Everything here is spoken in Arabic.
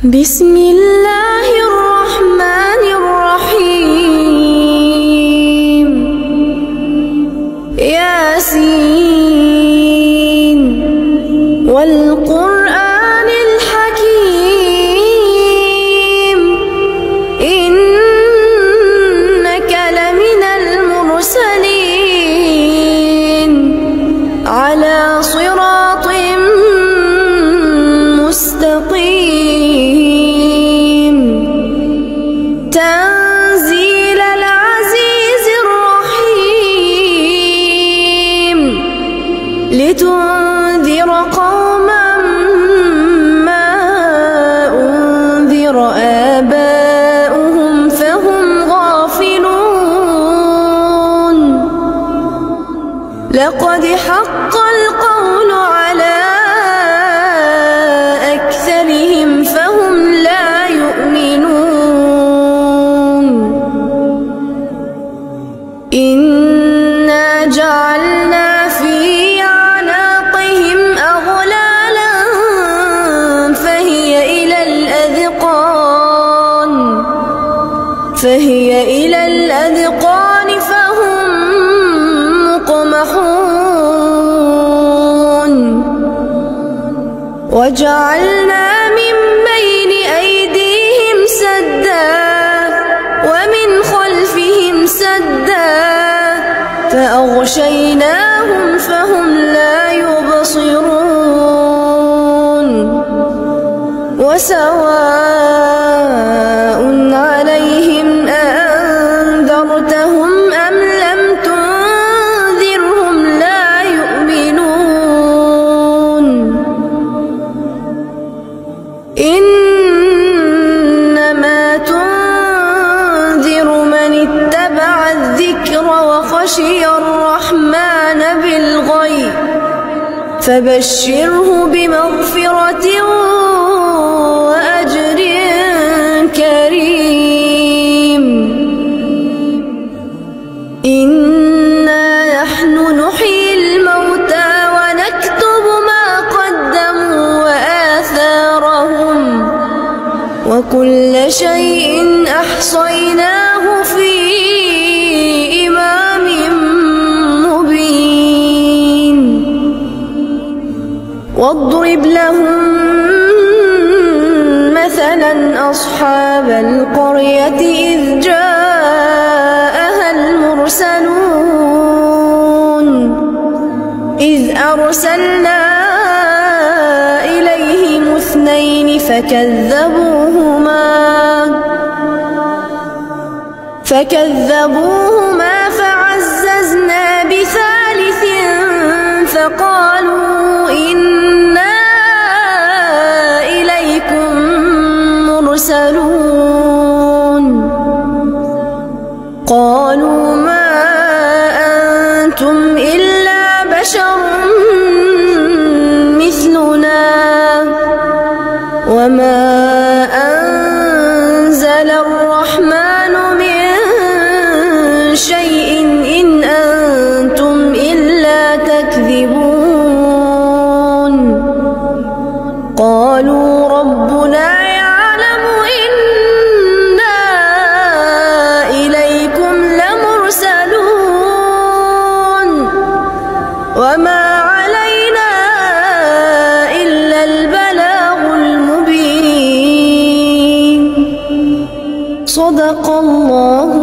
بسم الله الرحمن الرحيم. ياسين والقرآن الحكيم إنك لمن المرسلين على صراط مستقيم. تنزيل العزيز الرحيم لتنذر قوما ما أنذر آباؤهم فهم غافلون. لقد حق القول على أكثرهم فهم لا يؤمنون. إنا جعلنا في أعناقهم أغلالا فهي إلى الأذقان فهم مقمحون. وجعلنا من بين أيديهم سدا ومن خلفهم سدا فأغشيناهم فهم لا يبصرون. وسواء عليهم أأنذرتهم أم لم تنذرهم لا يؤمنون. إنما تنذر من اتبع الذكر وخشي الرحمن بالغيب فبشره بمغفرة وأجر كريم. إنا نحن نحيي الموتى ونكتب ما قدموا وآثارهم وكل شيء أحصيناه في إمام مبين. واضرب لهم مثلا أصحاب القرية إذ جاءها المرسلون إذ أرسلنا إليهم اثنين فكذبوهما فعززنا بثالث فقالوا إنا إليكم مرسلون. قالوا ما أنتم إلا بشر مثلنا وما أنزل الرحمن من شيء إن أنتم إلا تكذبون. قالوا ربنا يعلم إنا إليكم لمرسلون وما علينا إلا البلاغ المبين. صدق الله